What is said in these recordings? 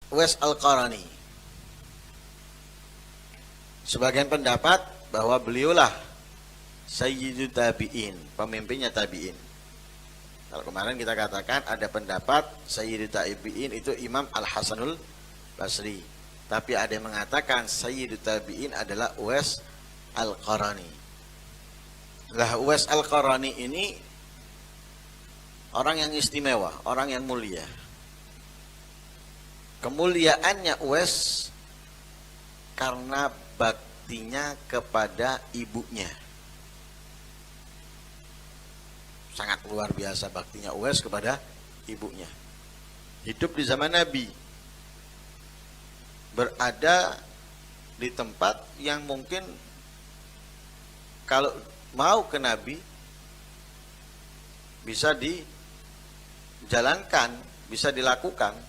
Uwais Al-Qarani. Sebagian pendapat bahwa beliaulah Sayyidut Tabi'in, pemimpinnya tabi'in. Kalau kemarin kita katakan ada pendapat Sayyidut Tabi'in itu Imam Al-Hasanul Basri. Tapi ada yang mengatakan Sayyidut Tabi'in adalah Uwais Al-Qarani. Lah Uwais Al-Qarani ini orang yang istimewa, orang yang mulia. Kemuliaannya Uwais karena baktinya kepada ibunya. Sangat luar biasa baktinya Uwais kepada ibunya. Hidup di zaman Nabi, berada di tempat yang mungkin kalau mau ke Nabi bisa dijalankan, bisa dilakukan.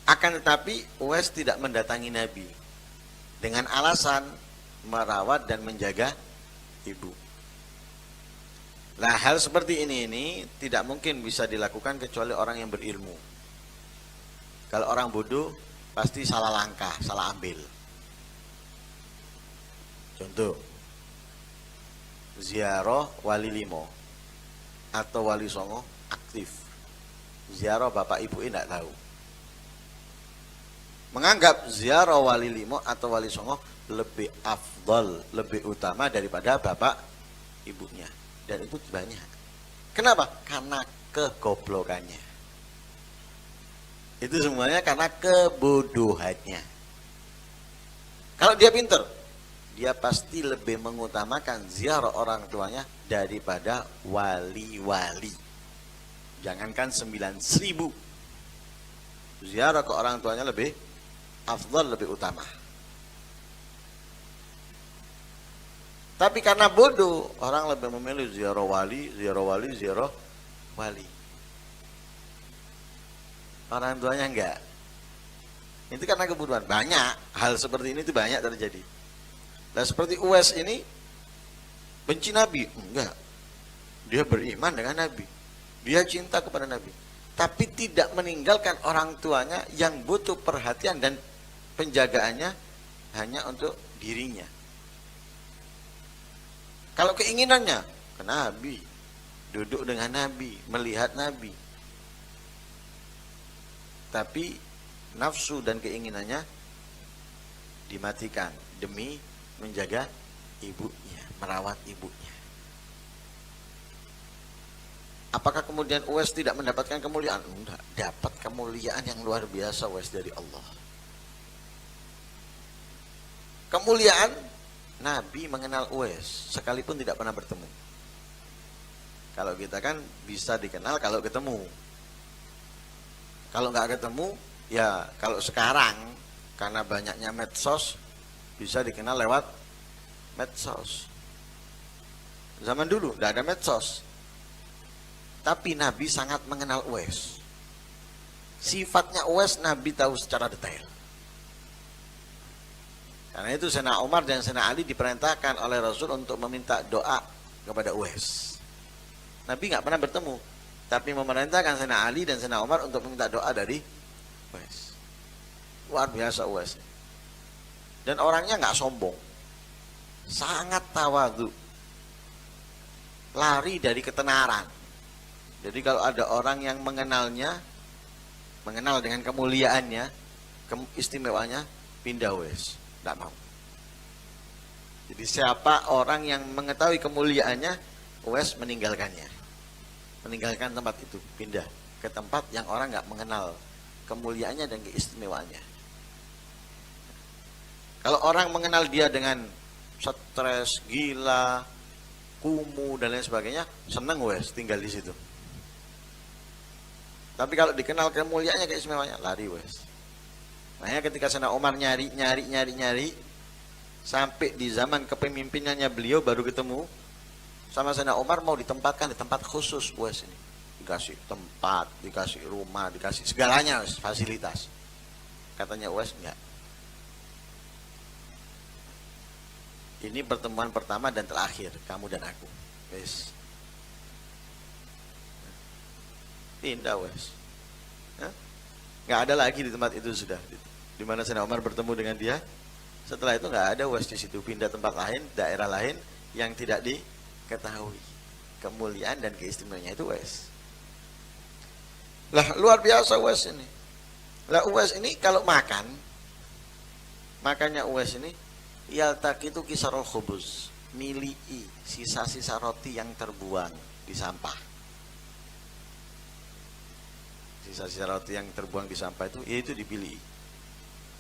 Akan tetapi Uwais tidak mendatangi Nabi dengan alasan merawat dan menjaga ibu. Nah, hal seperti ini tidak mungkin bisa dilakukan kecuali orang yang berilmu. Kalau orang bodoh pasti salah langkah, salah ambil. Contoh, ziarah wali limo atau wali songo aktif. Ziarah bapak ibu ini tidak tahu. Menganggap ziarah wali limo atau wali songo lebih afdol, lebih utama daripada bapak ibunya. Dan itu banyak. Kenapa? Karena kegoblokannya. Itu semuanya karena kebodohannya. Kalau dia pinter, dia pasti lebih mengutamakan ziarah orang tuanya daripada wali-wali. Jangankan 9.000, ziarah ke orang tuanya lebih afdal, lebih utama. Tapi karena bodoh, orang lebih memilih ziarah wali. Orang tuanya enggak. Itu karena kebodohan. Banyak hal seperti ini itu banyak terjadi. Nah, seperti Uwais ini benci Nabi? Enggak. Dia beriman dengan Nabi. Dia cinta kepada Nabi. Tapi tidak meninggalkan orang tuanya yang butuh perhatian dan penjagaannya hanya untuk dirinya. Kalau keinginannya ke Nabi, duduk dengan Nabi, melihat Nabi. Tapi nafsu dan keinginannya dimatikan demi menjaga ibunya, merawat ibunya. Apakah kemudian Uwais tidak mendapatkan kemuliaan? Enggak, dapat kemuliaan yang luar biasa Uwais dari Allah. Kemuliaan Nabi mengenal Uwais sekalipun tidak pernah bertemu. Kalau kita kan bisa dikenal kalau ketemu. Kalau nggak ketemu, ya kalau sekarang karena banyaknya medsos bisa dikenal lewat medsos. Zaman dulu nggak ada medsos. Tapi Nabi sangat mengenal Uwais. Sifatnya Uwais Nabi tahu secara detail. Karena itu Sayyidina Umar dan Sayyidina Ali diperintahkan oleh Rasul untuk meminta doa kepada Uwais. Nabi nggak pernah bertemu, tapi memerintahkan Sayyidina Ali dan Sayyidina Umar untuk meminta doa dari Uwais. Luar biasa Uwais. Dan orangnya nggak sombong, sangat tawadhu, lari dari ketenaran. Jadi kalau ada orang yang mengenal dengan kemuliaannya, keistimewanya, pindah Uwais. Tidak mau. Jadi siapa orang yang mengetahui kemuliaannya, Uwais meninggalkannya. Meninggalkan tempat itu, pindah ke tempat yang orang nggak mengenal kemuliaannya dan keistimewaannya. Kalau orang mengenal dia dengan stres, gila, kumuh dan lain sebagainya, seneng Uwais tinggal di situ. Tapi kalau dikenal kemuliaannya, keistimewaannya, lari Uwais. Makanya ketika Sayyidina Umar nyari sampai di zaman kepemimpinannya beliau baru ketemu sama Sayyidina Umar, mau ditempatkan di tempat khusus Uwais ini. Dikasih tempat, dikasih rumah, dikasih segalanya fasilitas. Katanya Uwais enggak. Ini pertemuan pertama dan terakhir kamu dan aku. Wes. Pindah Uwais. nggak ada lagi di tempat itu sudah. Di mana Sayyidina Umar bertemu dengan dia. Setelah itu nggak ada Uwais di situ, pindah tempat lain, daerah lain yang tidak diketahui kemuliaan dan keistimewaannya itu Uwais. Lah luar biasa Uwais ini. Lah Uwais ini kalau makannya Uwais ini yaltaqitu kisarul khubuz, miliki sisa-sisa roti yang terbuang di sampah. Sisa-sisa roti yang terbuang di sampah itu dipilih.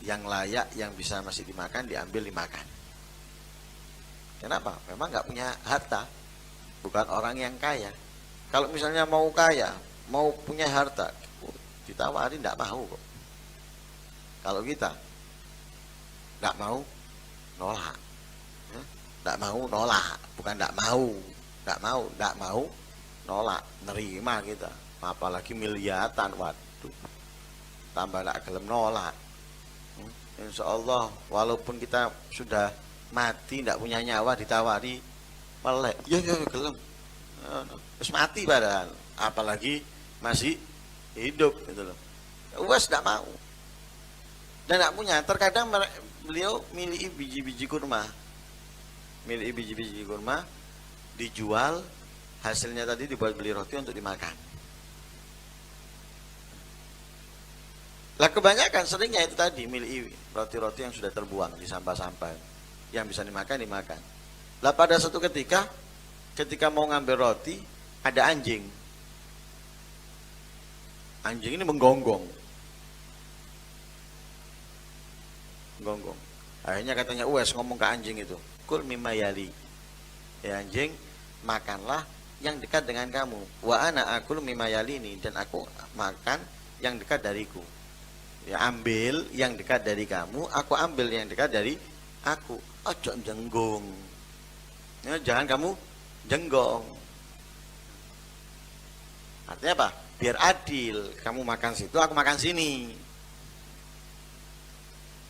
Yang layak, yang bisa masih dimakan, diambil dimakan. Kenapa? Memang nggak punya harta, bukan orang yang kaya. Kalau misalnya mau kaya, mau punya harta, ditawari nggak mau kok. Kalau kita nggak mau, nolak. Nggak mau, nolak. Bukan nggak mau, nolak. Nerima kita. Apalagi miliatan, waduh. Tambah nggak gelem nolak. Insya Allah walaupun kita sudah mati tidak punya nyawa ditawari melek ya gelem terus mati padahal apalagi masih hidup gitu loh. Uwais tidak mau dan tidak punya. Terkadang beliau milih biji-biji kurma dijual, hasilnya tadi dibuat beli roti untuk dimakan. Lah kebanyakan seringnya itu tadi milih roti-roti yang sudah terbuang di sampah-sampah, yang bisa dimakan. Lah pada suatu ketika mau ngambil roti ada anjing ini menggonggong. Akhirnya katanya Uwais ngomong ke anjing itu, kul mimma yali, ya anjing makanlah yang dekat dengan kamu, wa ana akul mimma yali ini, dan aku makan yang dekat dariku. Ya ambil yang dekat dari kamu, aku ambil yang dekat dari aku. Ojo jenggong. Ya, jangan kamu jenggong. Artinya apa? Biar adil. Kamu makan situ, aku makan sini.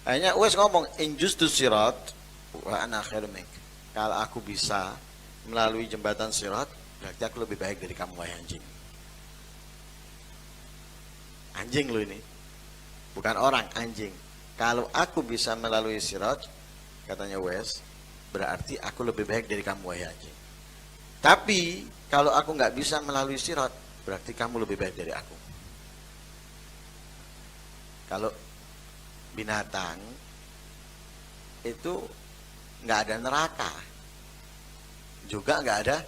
Akhirnya Uwais ngomong, injustus sirat wa ana khairu mink. Kalau aku bisa melalui jembatan sirat, berarti aku lebih baik dari kamu, wahai anjing. Anjing lo ini. Bukan orang, anjing. Kalau aku bisa melalui sirat, katanya Uwais, berarti aku lebih baik dari kamu, wahai anjing. Tapi kalau aku nggak bisa melalui sirat, berarti kamu lebih baik dari aku. Kalau binatang itu nggak ada neraka, juga nggak ada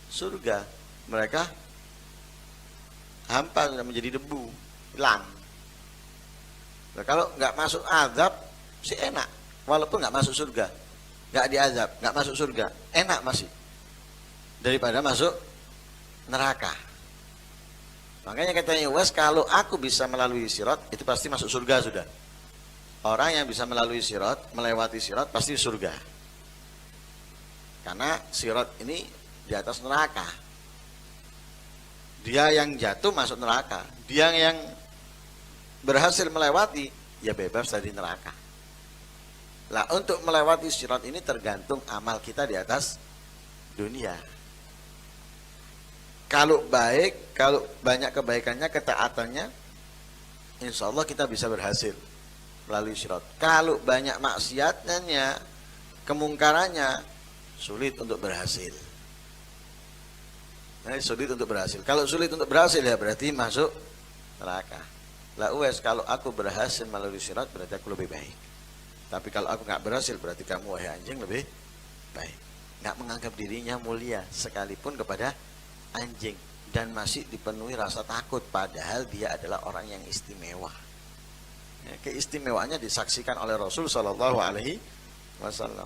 surga. Mereka hampa, sudah menjadi debu, hilang. Nah, kalau nggak masuk azab sih enak, walaupun nggak masuk surga, nggak diazab, nggak masuk surga, enak masih daripada masuk neraka. Makanya katanya Uwais, kalau aku bisa melalui sirat itu pasti masuk surga sudah. Orang yang bisa melalui sirat, melewati sirat pasti surga. Karena sirat ini di atas neraka. Dia yang jatuh masuk neraka, dia yang berhasil melewati, ya bebas dari neraka. Lah untuk melewati sirat ini tergantung amal kita di atas dunia. Kalau baik, kalau banyak kebaikannya, ketaatannya, insya Allah kita bisa berhasil melalui sirat. Kalau banyak maksiatnya, kemungkarannya, sulit untuk berhasil. Nah, sulit untuk berhasil. Kalau sulit untuk berhasil ya berarti masuk neraka. Lah Uwais, kalau aku berhasil melalui sirat berarti aku lebih baik. Tapi kalau aku nggak berhasil berarti kamu, wahai anjing, lebih baik. Nggak menganggap dirinya mulia sekalipun kepada anjing, dan masih dipenuhi rasa takut padahal dia adalah orang yang istimewa. Ya, keistimewaannya disaksikan oleh Rasul Shallallahu Alaihi Wasallam.